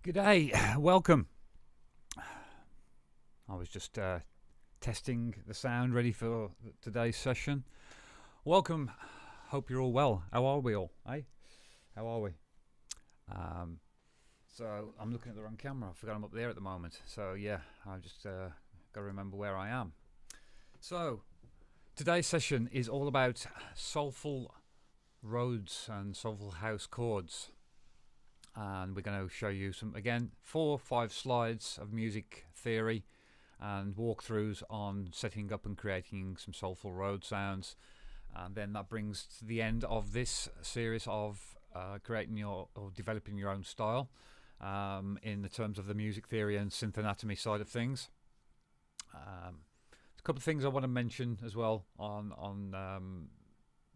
G'day, welcome. I was just testing the sound ready for today's session. Welcome, hope you're all well. How are we all, eh? How are we? So I'm looking at the wrong camera, I forgot I'm up there at the moment. So yeah, I've just got to remember where I am. So today's session is all about Soulful Rhodes and Soulful House Chords. And we're going to show you some, again, 4 or 5 slides of music theory and walkthroughs on setting up and creating some soulful Rhodes sounds. And then that brings to the end of this series of creating your or developing your own style in the terms of the music theory and synth anatomy side of things. There's a couple of things I want to mention as well on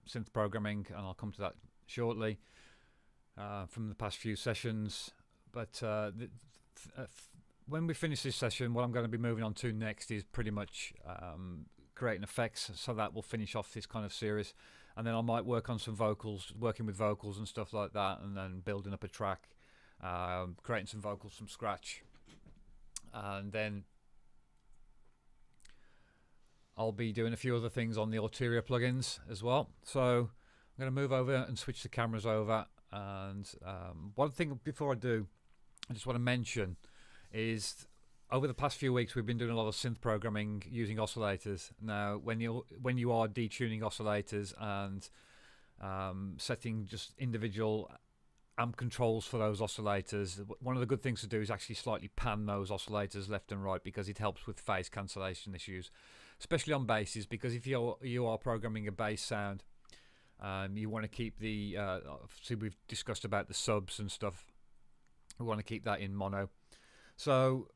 synth programming, and I'll come to that shortly. From the past few sessions, but when we finish this session, what I'm going to be moving on to next is pretty much creating effects, so that will finish off this kind of series, and then I might work on some vocals, working with vocals and stuff like that, and then building up a track, creating some vocals from scratch, and then I'll be doing a few other things on the Arturia plugins as well. So I'm going to move over and switch the cameras over. And one thing before I do, I just want to mention is over the past few weeks we've been doing a lot of synth programming using oscillators. Now, when you are detuning oscillators and setting just individual amp controls for those oscillators, one of the good things to do is actually slightly pan those oscillators left and right, because it helps with phase cancellation issues, especially on basses. Because if you are programming a bass sound, you want to keep the see, we've discussed about the subs and stuff. We want to keep that in mono. So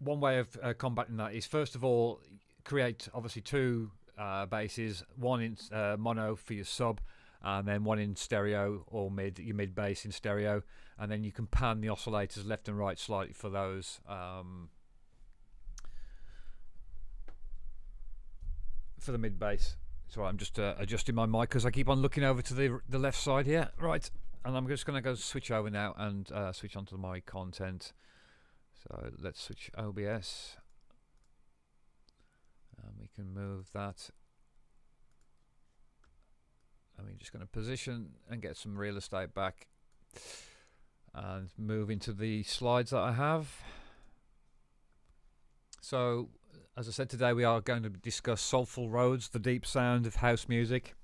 one way of combating that is, first of all, create obviously 2 basses, one in mono for your sub, and then one in stereo or your mid bass in stereo, and then you can pan the oscillators left and right slightly for those for the mid bass. So I'm just adjusting my mic because I keep on looking over to the left side here. Right, and I'm just going to go switch over now and switch onto my content. So let's switch OBS. And we can move that. And we're just going to position and get some real estate back. And move into the slides that I have. So, as I said, today we are going to discuss Soulful Rhodes, the deep sound of house music.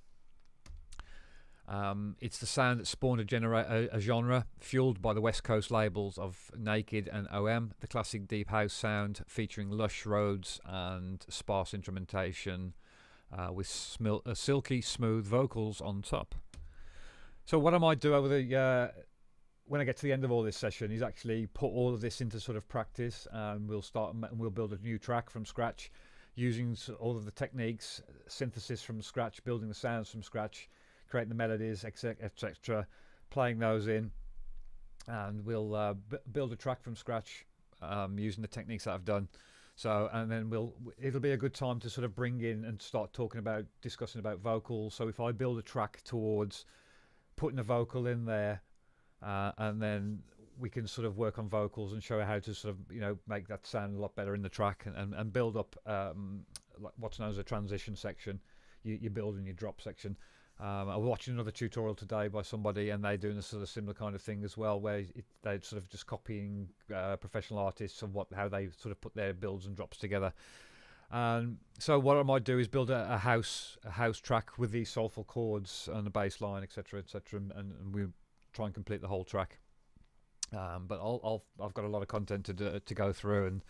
It's the sound that spawned a genre fueled by the West Coast labels of Naked and OM, the classic deep house sound featuring lush Rhodes and sparse instrumentation with silky smooth vocals on top. So what I might do over the when I get to the end of all this session is actually put all of this into sort of practice, and we'll build a new track from scratch using all of the techniques, synthesis from scratch, building the sounds from scratch, creating the melodies, etc., playing those in, and we'll build a track from scratch using the techniques that I've done. So, and then it'll be a good time to sort of bring in and start discussing about vocals. So if I build a track towards putting a vocal in there, and then we can sort of work on vocals and show how to sort of make that sound a lot better in the track, and build up like what's known as a transition section. You build in your drop section. I was watching another tutorial today by somebody, and they're doing a sort of similar kind of thing as well, where they're sort of just copying professional artists and how they sort of put their builds and drops together. So what I might do is build a house track with these soulful chords and a bass line, etc., and we try and complete the whole track. But I've got a lot of content to go through, and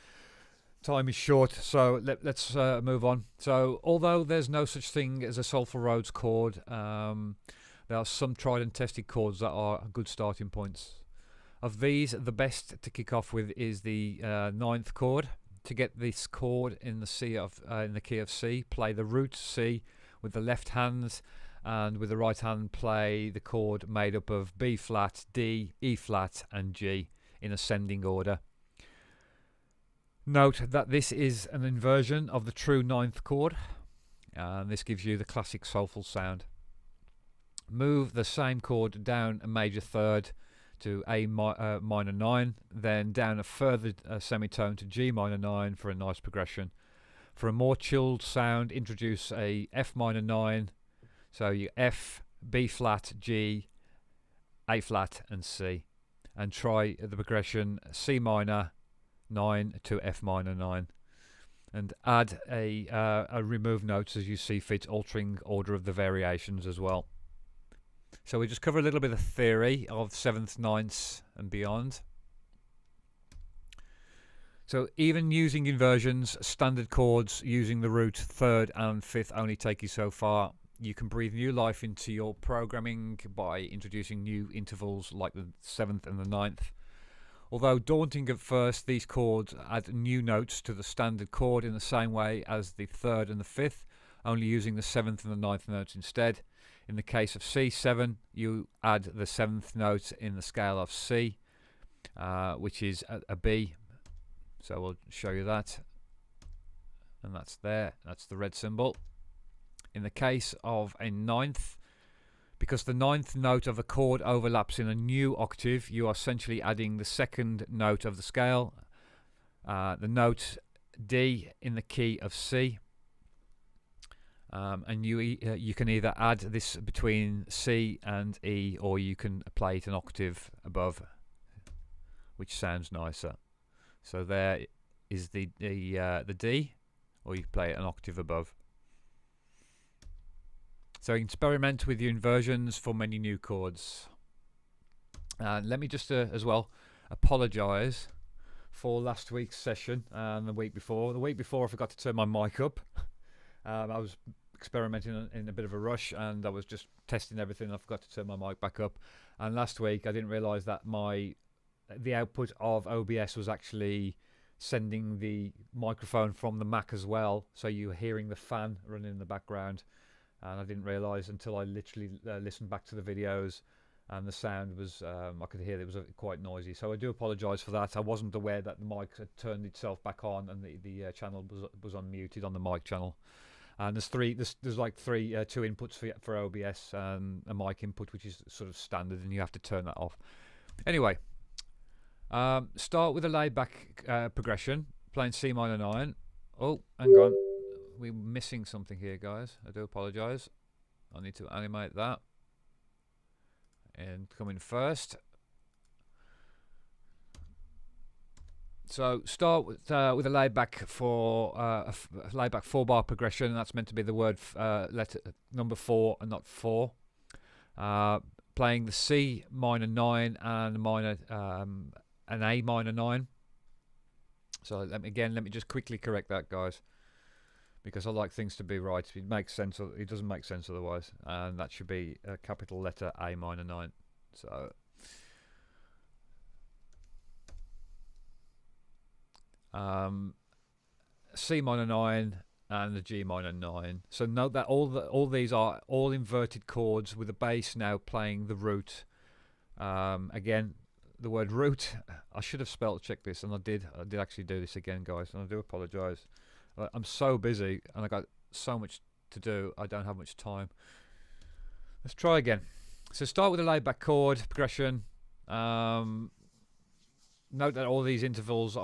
time is short, so let's move on. So although there's no such thing as a Soulful Rhodes chord, there are some tried and tested chords that are good starting points. Of these, the best to kick off with is the 9th chord. To get this chord in the key of C, play the root C with the left hand, and with the right hand play the chord made up of B flat, D, E flat and G in ascending order. Note that this is an inversion of the true 9th chord, and this gives you the classic soulful sound. Move the same chord down a major third to minor 9, then down a further semitone to G minor 9 for a nice progression. For a more chilled sound, introduce a F minor 9, so you F, B flat, G, A flat and C, and try the progression C minor 9 to F minor 9, and add a remove notes as you see fit, altering order of the variations as well. So we just cover a little bit of theory of 7th, 9th and beyond. So even using inversions, standard chords using the root 3rd and 5th only take you so far. You can breathe new life into your programming by introducing new intervals like the 7th and the 9th. Although daunting at first, these chords add new notes to the standard chord in the same way as the 3rd and the 5th, only using the 7th and the 9th notes instead. In the case of C7, you add the 7th note in the scale of C, which is a B. So we'll show you that. And that's there. That's the red symbol. In the case of a 9th, because the 9th note of a chord overlaps in a new octave, you are essentially adding the 2nd note of the scale, the note D in the key of C. And you can either add this between C and E, or you can play it an octave above, which sounds nicer. So there is the D, or you play it an octave above. So experiment with your inversions for many new chords. Let me just as well apologise for last week's session and the week before. The week before I forgot to turn my mic up. I was experimenting in a bit of a rush, and I was just testing everything. I forgot to turn my mic back up. And last week I didn't realise that the output of OBS was actually sending the microphone from the Mac as well, so you were hearing the fan running in the background. And I didn't realise until I literally listened back to the videos, and the sound was, I could hear it was quite noisy. So I do apologise for that. I wasn't aware that the mic had turned itself back on, and the channel was unmuted on the mic channel. And there's like two inputs for OBS, and a mic input which is sort of standard, and you have to turn that off. Anyway, start with a laid back progression, playing C minor 9. Oh, hang on. We're missing something here, guys. I do apologise. I need to animate that and come in first. So start with a laid back 4-bar progression. That's meant to be the word letter number 4 and not 4. Playing the C minor 9 and an A minor 9. So let me just quickly correct that, guys, because I like things to be right. It makes sense, or it doesn't make sense otherwise. And that should be a capital letter A minor 9. So C minor 9 and the G minor 9. So note that all these are all inverted chords with the bass now playing the root. Again, the word root, I should have spell checked this, and I did actually do this again, guys, and I do apologise. I'm so busy and I got so much to do, I don't have much time. Let's try again. So start with a laid back chord progression. Note that all these intervals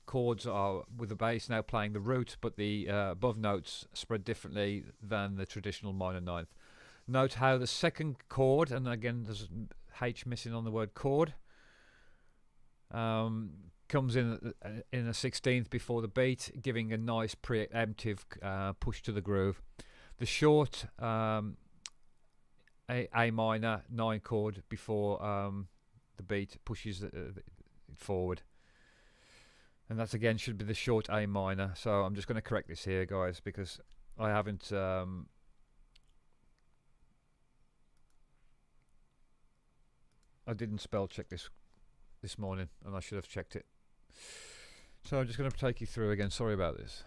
chords are with the bass now playing the root, but the above notes spread differently than the traditional minor 9th. Note how the second chord, and again there's H missing on the word chord, comes in a 16th before the beat, giving a nice preemptive push to the groove. The short A minor 9 chord before the beat pushes it forward, and that again should be the short A minor. So I'm just going to correct this here, guys, because I haven't I didn't spell check this morning, and I should have checked it. So I'm just going to take you through again. Sorry about this.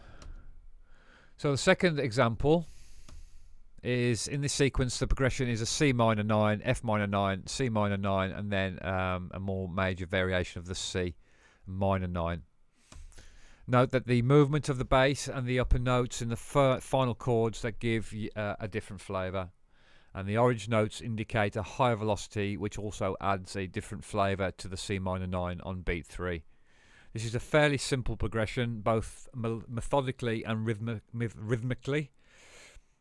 So the second example is, in this sequence, the progression is a C minor 9, F minor 9, C minor 9, and then a more major variation of the C minor 9. Note that the movement of the bass and the upper notes in the final chords that give a different flavour. and the orange notes indicate a higher velocity, which also adds a different flavour to the C minor 9 on beat 3. This is a fairly simple progression, both methodically and rhythmically,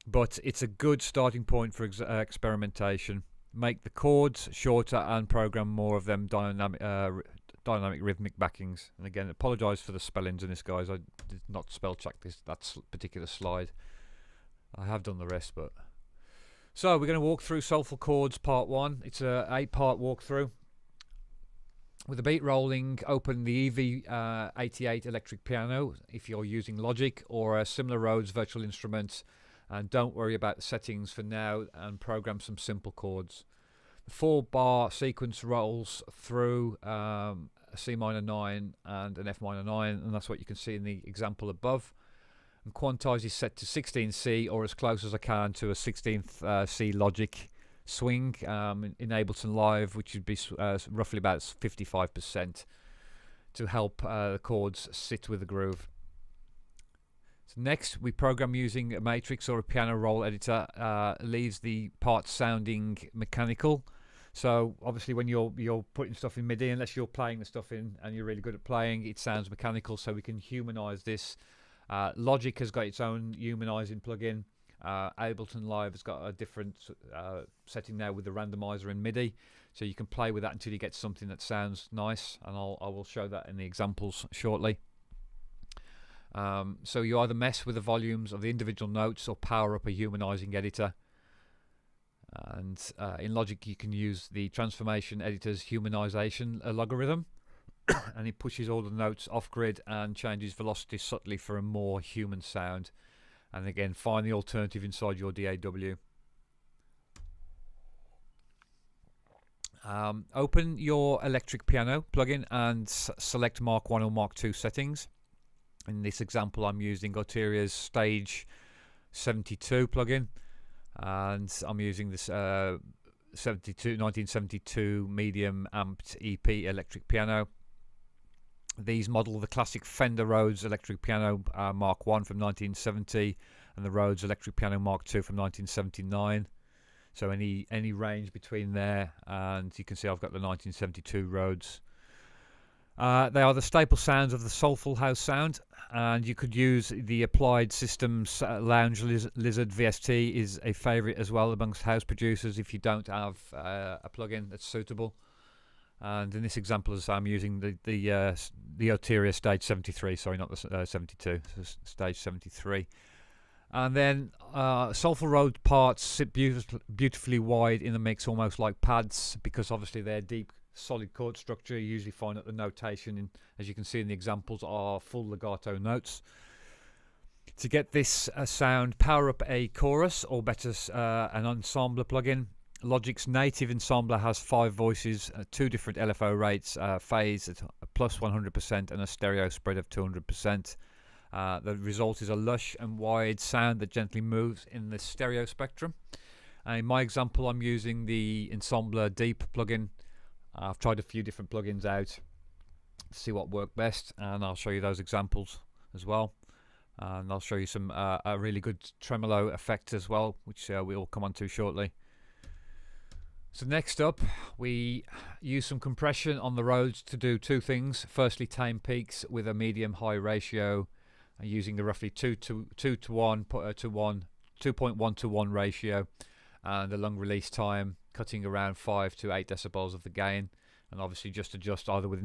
but it's a good starting point for experimentation. Make the chords shorter and program more of them dynamic rhythmic backings. And again, apologise for the spellings in this, guys. I did not spell check that particular slide. I have done the rest, but... So we're going to walk through Soulful Chords Part 1. It's a 8-part walkthrough. With the beat rolling, open the EV88 electric piano if you're using Logic or a similar Rhodes virtual instrument, and don't worry about the settings for now, and program some simple chords. The 4-bar sequence rolls through a C minor 9 and an F minor 9, and that's what you can see in the example above. And quantize is set to 16C, or as close as I can to a 16th C Logic swing in Ableton Live, which would be roughly about 55%, to help the chords sit with the groove. So next, we program using a matrix or a piano roll editor. Leaves the parts sounding mechanical. So obviously when you're putting stuff in MIDI, unless you're playing the stuff in and you're really good at playing, it sounds mechanical, so we can humanize this. Logic has got its own humanizing plugin. Ableton Live has got a different setting now with the randomizer in MIDI, so you can play with that until you get something that sounds nice, and I will show that in the examples shortly. So you either mess with the volumes of the individual notes or power up a humanizing editor. And in Logic you can use the transformation editor's humanization logarithm, and it pushes all the notes off grid and changes velocity subtly for a more human sound. And again, find the alternative inside your DAW. Open your electric piano plugin and select Mark 1 or Mark 2 settings. In this example, I'm using Arturia's Stage 72 plugin, and I'm using this 1972 medium amped EP electric piano. These model the classic Fender Rhodes electric piano Mark 1 from 1970 and the Rhodes electric piano Mark 2 from 1979. So any range between there, and you can see I've got the 1972 Rhodes. They are the staple sounds of the Soulful House sound, and you could use the Applied Systems Lounge Lizard VST is a favourite as well amongst house producers if you don't have a plugin that's suitable. And in this example, as I'm using the Arturia Stage 73, sorry, not the 72, Stage 73. And then Soulful Rhodes parts sit beautifully wide in the mix, almost like pads, because obviously they're deep, solid chord structure. You usually find that the notation, as you can see in the examples, are full legato notes. To get this sound, power up a chorus, or better, an ensembler plugin. Logic's native ensembler has 5 voices, 2 different LFO rates, phase at plus 100% and a stereo spread of 200%. The result is a lush and wide sound that gently moves in the stereo spectrum. In my example, I'm using the Ensembler Deep plugin. I've tried a few different plugins out to see what worked best, and I'll show you those examples as well. And I'll show you some a really good tremolo effect as well, which we'll come on to shortly. So next up, we use some compression on the Rhodes to do 2 things. Firstly, tame peaks with a medium-high ratio, using the roughly 2.1 to 1 ratio, and a long release time, cutting around 5 to 8 decibels of the gain, and obviously just adjust either with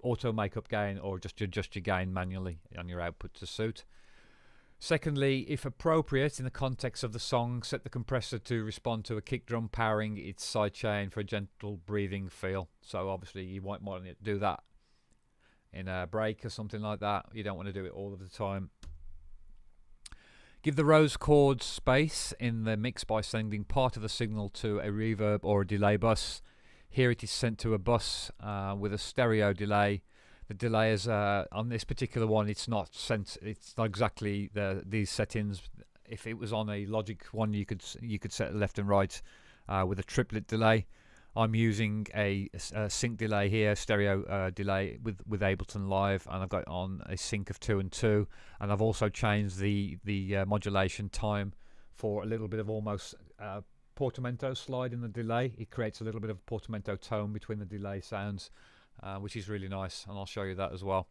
auto makeup gain or just adjust your gain manually on your output to suit. Secondly, if appropriate in the context of the song, set the compressor to respond to a kick drum powering its sidechain for a gentle breathing feel. So obviously you might want to do that in a break or something like that. You don't want to do it all of the time. Give the Rhodes chords space in the mix by sending part of the signal to a reverb or a delay bus. Here it is sent to a bus with a stereo delay. The delay is on this particular one. It's not exactly these settings. If it was on a Logic one, you could set left and right with a triplet delay. I'm using a sync delay here, stereo delay with Ableton Live, and I've got on a sync of 2 and 2, and I've also changed the modulation time for a little bit of almost portamento slide in the delay. It creates a little bit of portamento tone between the delay sounds, which is really nice, and I'll show you that as well.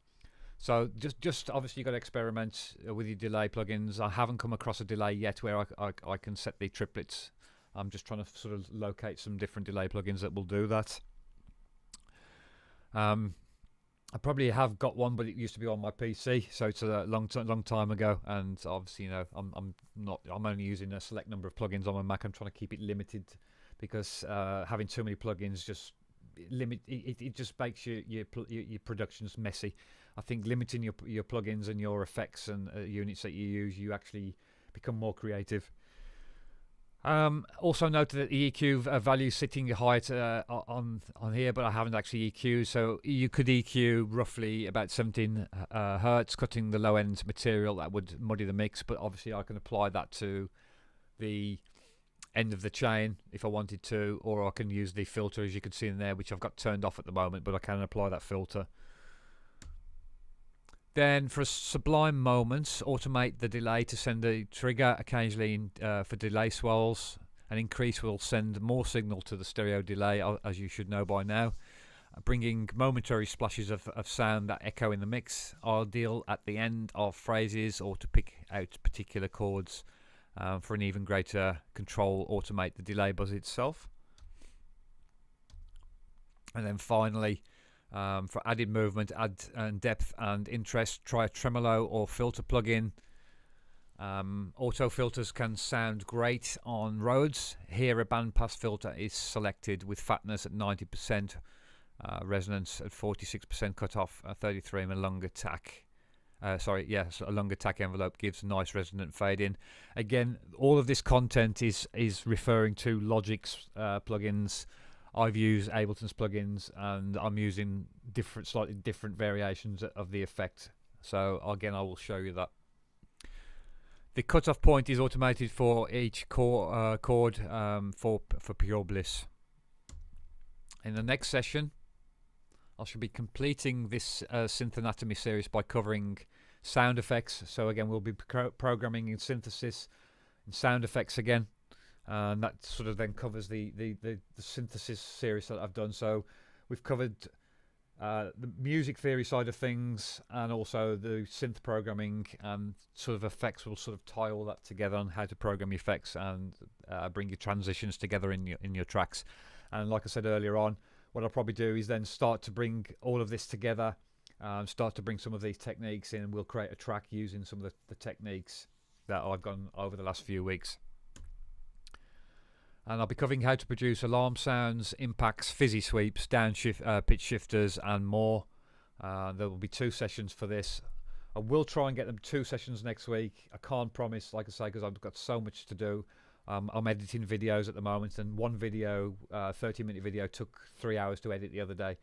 So just obviously you've got to experiment with your delay plugins. I haven't come across a delay yet where I can set the triplets. I'm just trying to sort of locate some different delay plugins that will do that. I probably have got one, but it used to be on my PC, so it's a long time ago. And obviously, you know, I'm only using a select number of plugins on my Mac. I'm trying to keep it limited because having too many plugins just it just makes your productions messy. I think limiting your plugins and your effects and units that you use, you actually become more creative. Also note that the EQ value sitting high on here, but I haven't actually EQ'd, so you could EQ roughly about 17 hertz, cutting the low end material. That would muddy the mix, but obviously I can apply that to the end of the chain if I wanted to, or I can use the filter, as you can see in there, which I've got turned off at the moment, but I can apply that filter. Then for sublime moments, automate the delay to send a trigger occasionally for delay swells. An increase will send more signal to the stereo delay, as you should know by now, bringing momentary splashes of sound that echo in the mix, ideal at the end of phrases or to pick out particular chords. For an even greater control, automate the delay buzz itself. And then finally, for added movement, and depth and interest, try a tremolo or filter plugin. Auto filters can sound great on Rhodes. Here a bandpass filter is selected with fatness at 90%, resonance at 46%, cutoff at 33, and a longer tack. A longer tack envelope gives a nice resonant fade in. Again, all of this content is referring to Logic's plugins. I've used Ableton's plugins, and I'm using slightly different variations of the effect. So again, I will show you that. The cutoff point is automated for each chord for pure bliss. In the next session, I shall be completing this synth anatomy series by covering sound effects. So again, we'll be programming in synthesis and sound effects again. And that sort of then covers the synthesis series that I've done. So we've covered the music theory side of things, and also the synth programming and sort of effects. Will sort of tie all that together on how to program effects and bring your transitions together in your tracks. And like I said earlier on, what I'll probably do is then start to bring all of this together, start to bring some of these techniques in, and we'll create a track using some of the techniques that I've gone over the last few weeks. And I'll be covering how to produce alarm sounds, impacts, fizzy sweeps, pitch shifters, and more. There will be 2 sessions for this. I will try and get them 2 sessions next week. I can't promise, like I say, because I've got so much to do. I'm editing videos at the moment, and one video, 30-minute video, took 3 hours to edit the other day.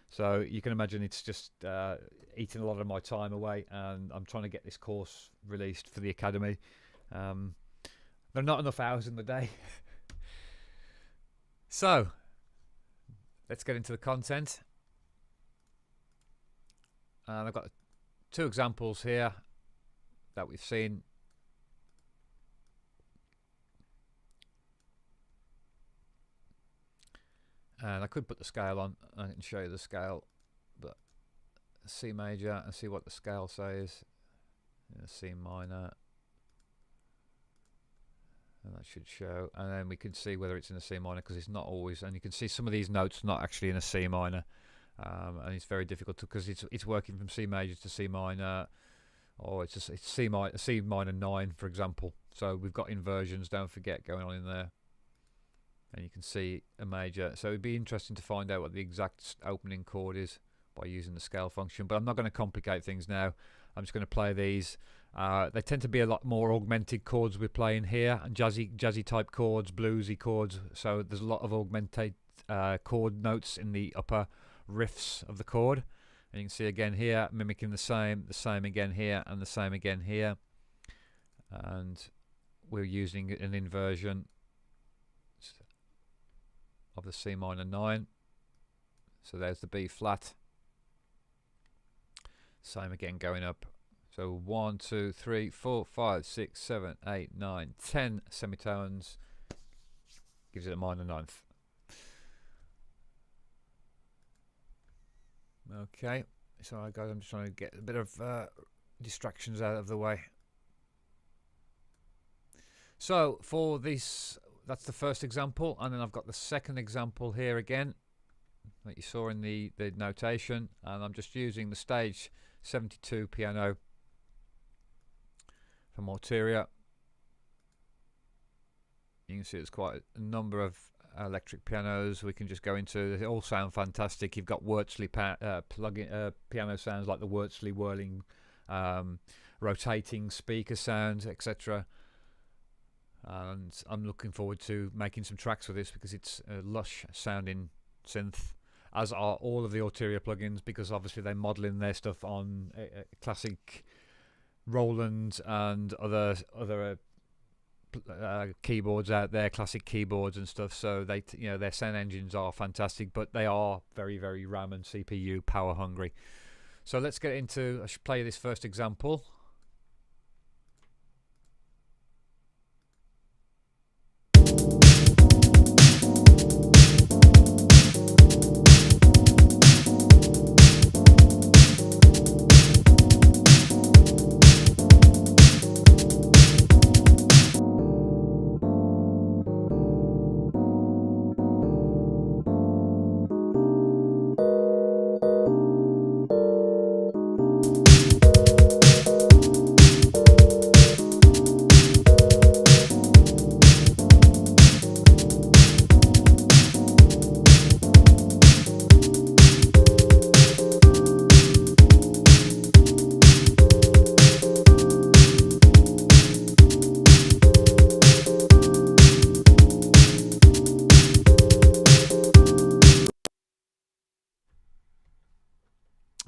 So you can imagine it's just eating a lot of my time away, and I'm trying to get this course released for the Academy. There are not enough hours in the day. So, let's get into the content. And I've got 2 examples here that we've seen. And I could put the scale on. I can show you the scale, but C major and see what the scale says. C minor. And that should show, and then we can see whether it's in a C minor, because it's not always, and you can see some of these notes not actually in a C minor, and it's very difficult because it's working from C major to C minor, or it's C minor 9, for example. So we've got inversions, don't forget, going on in there, and you can see a major. So it'd be interesting to find out what the exact opening chord is by using the scale function, but I'm not going to complicate things now. I'm just going to play these. They tend to be a lot more augmented chords we're playing here, and jazzy type chords, bluesy chords. So there's a lot of augmented chord notes in the upper riffs of the chord. And you can see again here, mimicking the same again here, and the same again here. And we're using an inversion of the C minor 9. So there's the B flat. Same again going up. So 1, 2, 3, 4, 5, 6, 7, 8, 9, 10 semitones. gives it a minor ninth. Okay, so guys, I'm just trying to get a bit of distractions out of the way. So for this, that's the first example, and then I've got the second example here again that you saw in the notation, and I'm just using the Stage 72 piano from Arturia. You can see there's quite a number of electric pianos we can just go into. They all sound fantastic. You've got Wurtzly plug-in piano sounds like the Wurtzly whirling, rotating speaker sounds, etc. And I'm looking forward to making some tracks with this because it's a lush sounding synth, as are all of the Arturia plugins, because obviously they're modelling their stuff on classic Roland and other keyboards out there, classic keyboards and stuff. So they, their sound engines are fantastic, but they are very, very RAM and CPU power hungry. So let's get into, I should play this first example.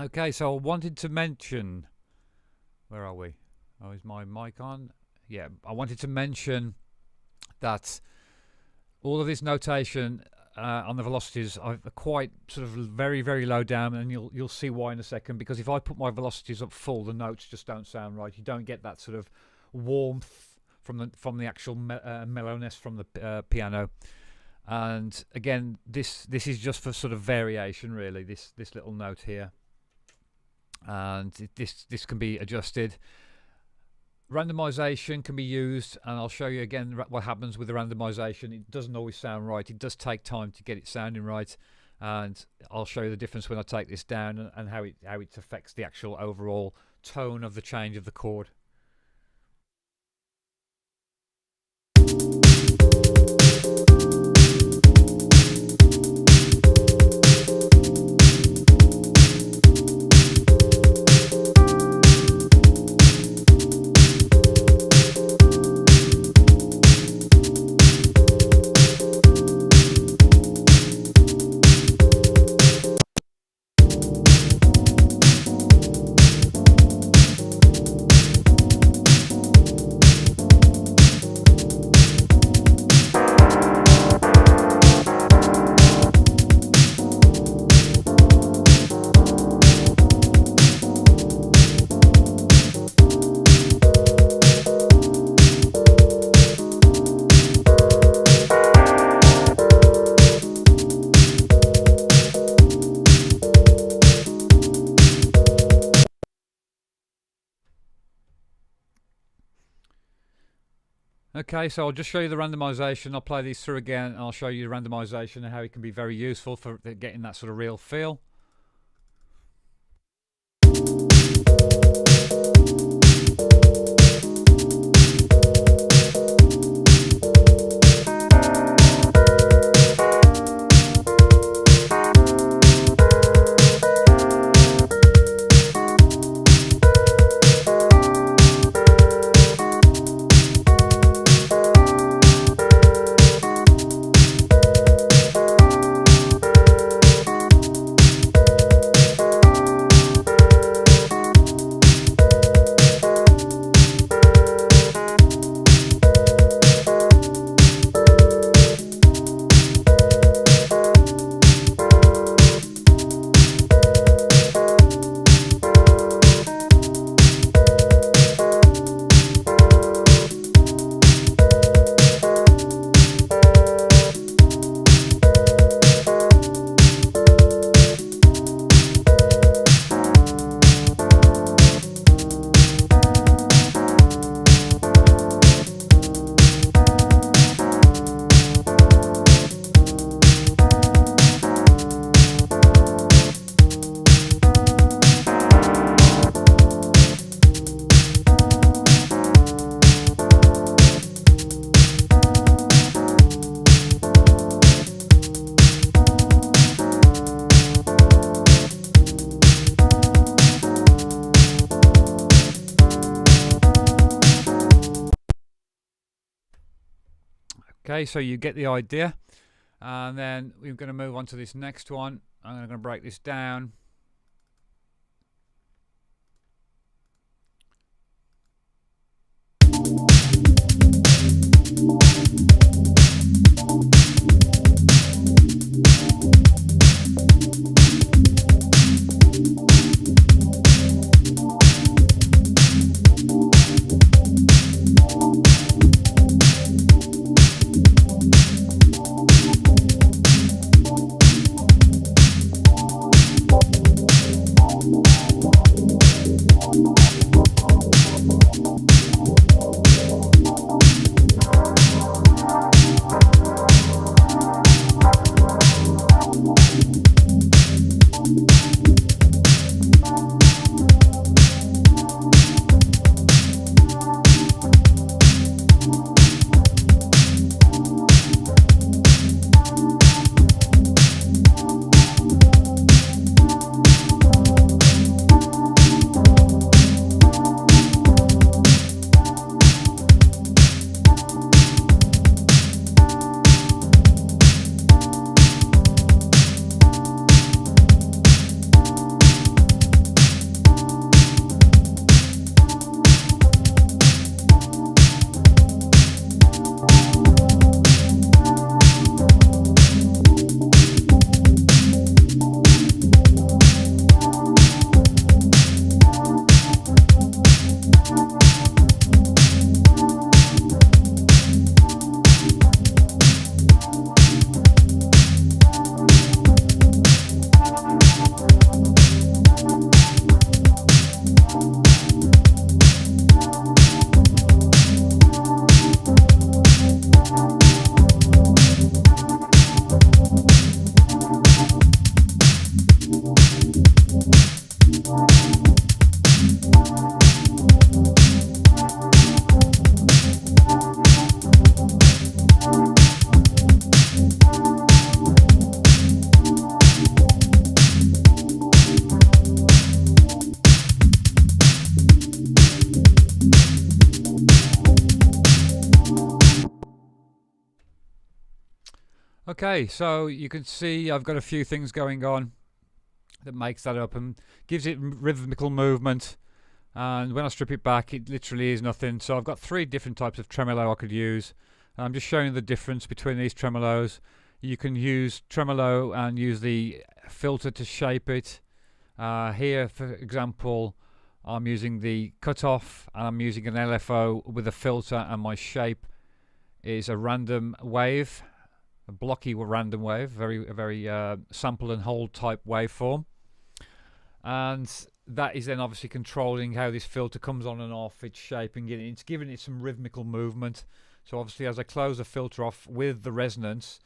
Okay, so I wanted to mention, where are we? Oh, is my mic on? Yeah, I wanted to mention that all of this notation on the velocities are quite sort of very, very low down, and you'll see why in a second. Because if I put my velocities up full, the notes just don't sound right. You don't get that sort of warmth from the actual mellowness from the piano. And again, this is just for sort of variation, really. This little note here. And this can be adjusted. Randomization can be used, and I'll show you again what happens with the randomization. It doesn't always sound right. It does take time to get it sounding right, and I'll show you the difference when I take this down and how it affects the actual overall tone of the change of the chord. Okay, so I'll just show you the randomization. I'll play these through again, and I'll show you the randomization and how it can be very useful for getting that sort of real feel. Okay, so you get the idea. And then we're going to move on to this next one. I'm going to break this down. Okay, so you can see I've got a few things going on that makes that up and gives it rhythmical movement, and when I strip it back it literally is nothing. So I've got 3 different types of tremolo I could use. I'm just showing the difference between these tremolos. You can use tremolo and use the filter to shape it. Here for example I'm using the cutoff and I'm using an LFO with a filter, and my shape is a random wave, a blocky random wave, very sample and hold type waveform, and that is then obviously controlling how this filter comes on and off, its shaping it, it's giving it some rhythmical movement. So obviously as I close the filter off with the resonance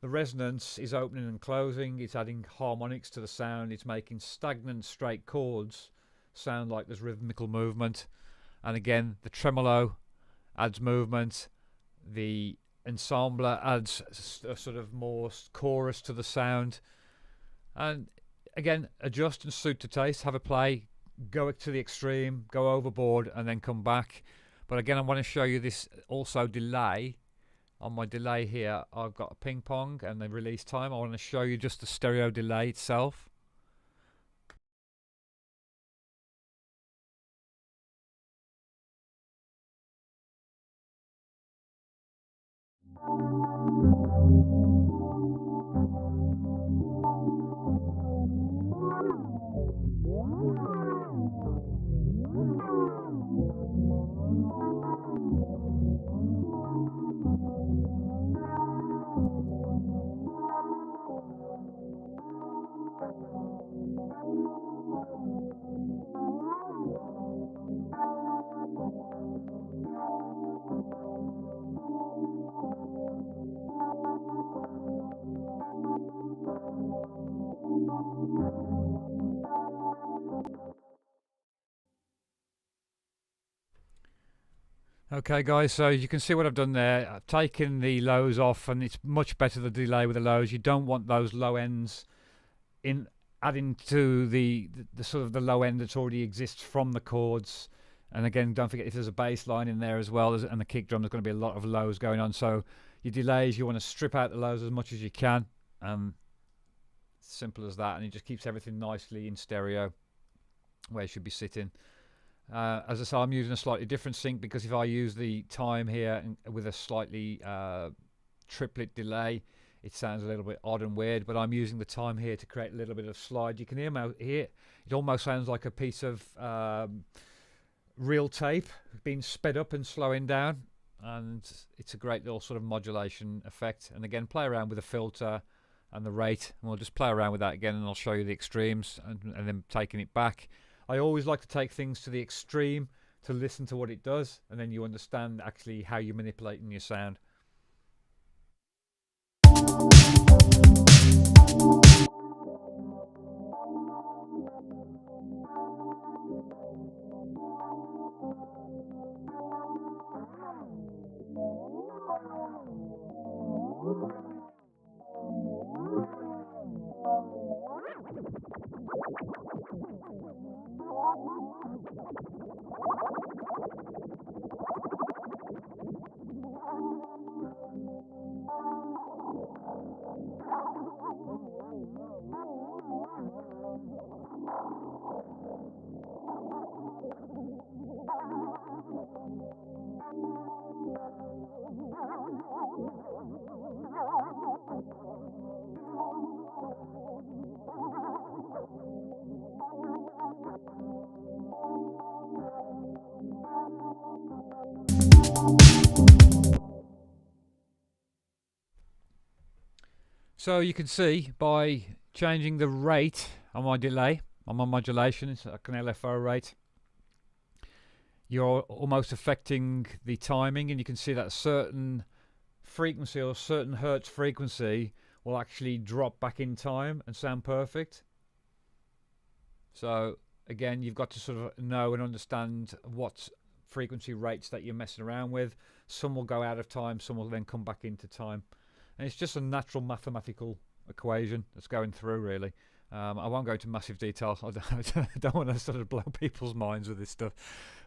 is opening and closing, it's adding harmonics to the sound, it's making stagnant straight chords sound like there's rhythmical movement. And again, the tremolo adds movement, the ensembler adds a sort of more chorus to the sound, and again, adjust and suit to taste. Have a play, go to the extreme, go overboard, and then come back. But again, I want to show you this also delay. On my delay here I've got a ping pong and the release time. I want to show you just the stereo delay itself. Okay guys, so you can see what I've done there. I've taken the lows off, and it's much better the delay with the lows. You don't want those low ends in adding to the sort of the low end that already exists from the chords. And again, don't forget if there's a bass line in there as well and the kick drum, there's going to be a lot of lows going on. So Your delays, you want to strip out the lows as much as you can. Simple as that, and it just keeps everything nicely in stereo where it should be sitting. As I say, I'm using a slightly different sync, because if I use the time here with a slightly triplet delay, it sounds a little bit odd and weird, but I'm using the time here to create a little bit of slide. You can hear it almost sounds like a piece of real tape being sped up and slowing down, and it's a great little sort of modulation effect. And again, play around with the filter and the rate, and we'll just play around with that again, and I'll show you the extremes and then taking it back. I always like to take things to the extreme to listen to what it does, and then you understand actually how you're manipulating your sound. So you can see by changing the rate on my delay, on my modulation, it's like an LFO rate, you're almost affecting the timing, and you can see that a certain frequency or a certain hertz frequency will actually drop back in time and sound perfect. So again, you've got to sort of know and understand what frequency rates that you're messing around with. Some will go out of time, some will then come back into time. And it's just a natural mathematical equation that's going through, really. I won't go into massive detail. I don't want to sort of blow people's minds with this stuff.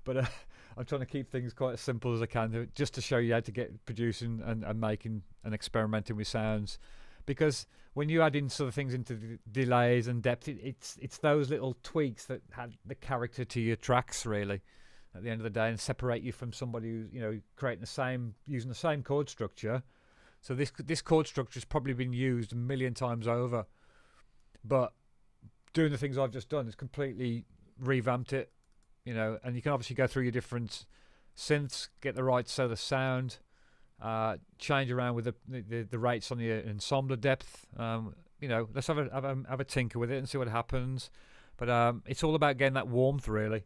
But I'm trying to keep things quite as simple as I can, just to show you how to get producing and making and experimenting with sounds. Because when you add in sort of things into delays and depth, it's those little tweaks that add the character to your tracks, really, at the end of the day, and separate you from somebody who's, you know, using the same chord structure. So this chord structure has probably been used a million times over, but doing the things I've just done has completely revamped it, you know. And you can obviously go through your different synths, get the right sort of sound, change around with the rates on the ensemble depth. You know, let's have a tinker with it and see what happens. But it's all about getting that warmth, really.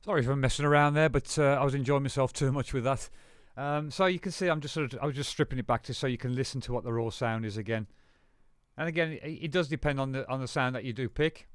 Sorry if I'm messing around there, but I was enjoying myself too much with that. So you can see I was just stripping it back to so you can listen to what the raw sound is again. And again, it does depend on the sound that you do pick.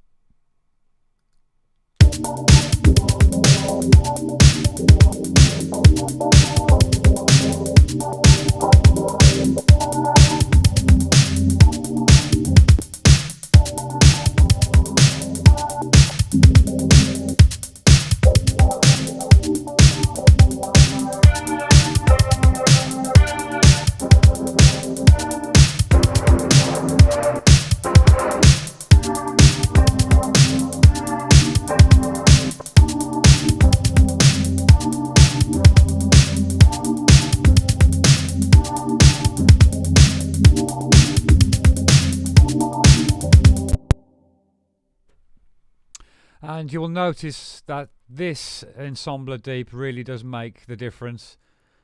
And you'll notice that this ensembler deep really does make the difference,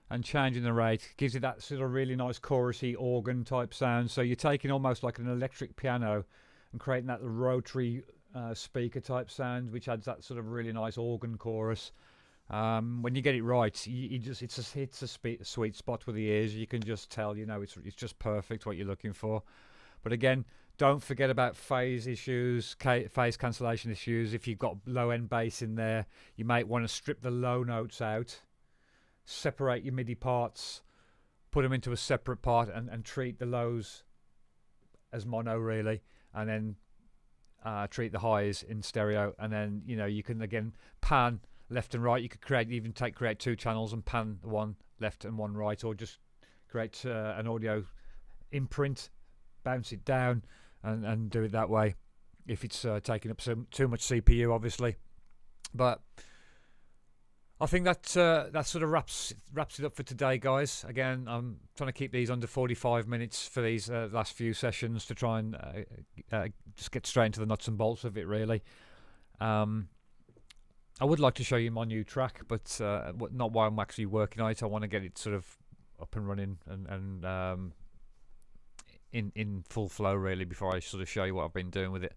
and changing the rate gives it that sort of really nice chorusy organ type sound. So you're taking almost like an electric piano and creating that rotary speaker type sound, which adds that sort of really nice organ chorus. When you get it right, it's a sweet spot with the ears. You can just tell, you know, it's just perfect what you're looking for. But again, don't forget about phase issues, phase cancellation issues. If you've got low end bass in there, you might want to strip the low notes out, separate your MIDI parts, put them into a separate part, and treat the lows as mono really, and then treat the highs in stereo. And then, you know, you can again pan left and right. You could create two channels and pan one left and one right, or just create an audio imprint, bounce it down, and do it that way if it's taking up too much CPU, obviously. But I think that sort of wraps it up for today, guys. Again, I'm trying to keep these under 45 minutes for these last few sessions to try and just get straight into the nuts and bolts of it, really. I would like to show you my new track, but not while I'm actually working on it. I want to get it sort of up and running and in full flow really before I sort of show you what I've been doing with it.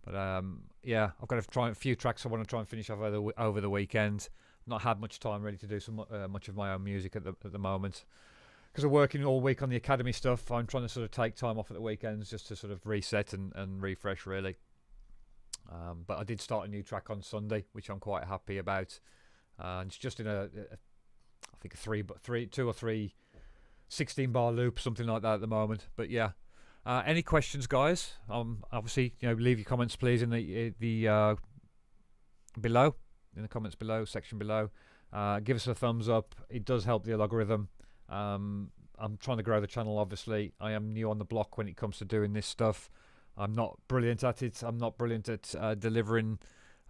But yeah, I've got to try a few tracks I want to try and finish off over the weekend. Not had much time really to do much of my own music at the moment, because I'm working all week on the academy stuff. I'm trying to sort of take time off at the weekends just to sort of reset and refresh really. But I did start a new track on Sunday, which I'm quite happy about. And it's just in I think two or three 16-bar loop, something like that at the moment. But yeah, any questions, guys? Obviously, you know, leave your comments please in the below, in the comments below, section below. Give us a thumbs up. It does help the algorithm. I'm trying to grow the channel. Obviously, I am new on the block when it comes to doing this stuff. I'm not brilliant at it. I'm not brilliant at delivering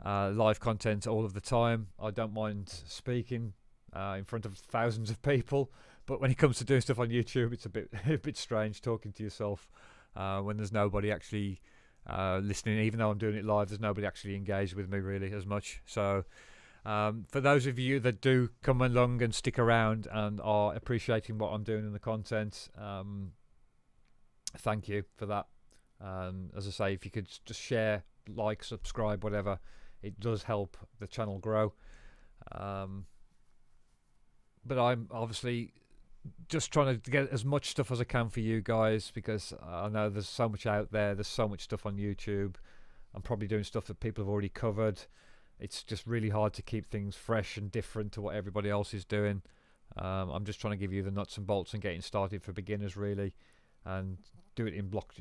live content all of the time. I don't mind speaking in front of thousands of people, but when it comes to doing stuff on YouTube, it's a bit strange talking to yourself when there's nobody actually listening. Even though I'm doing it live, there's nobody actually engaged with me really as much. So for those of you that do come along and stick around and are appreciating what I'm doing in the content, thank you for that. As I say, if you could just share, like, subscribe, whatever, it does help the channel grow. But I'm obviously just trying to get as much stuff as I can for you guys, because I know there's so much out there. There's so much stuff on YouTube. I'm probably doing stuff that people have already covered. It's just really hard to keep things fresh and different to what everybody else is doing. I'm just trying to give you the nuts and bolts and getting started for beginners really, and do it in block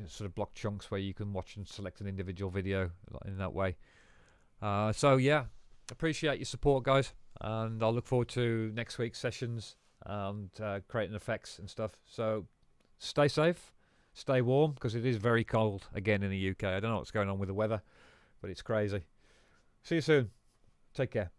chunks where you can watch and select an individual video in that way. So yeah, appreciate your support, guys, and I'll look forward to next week's sessions and creating effects and stuff. So stay safe, stay warm, because it is very cold again in the UK. I don't know what's going on with the weather, but it's crazy. See you soon. Take care.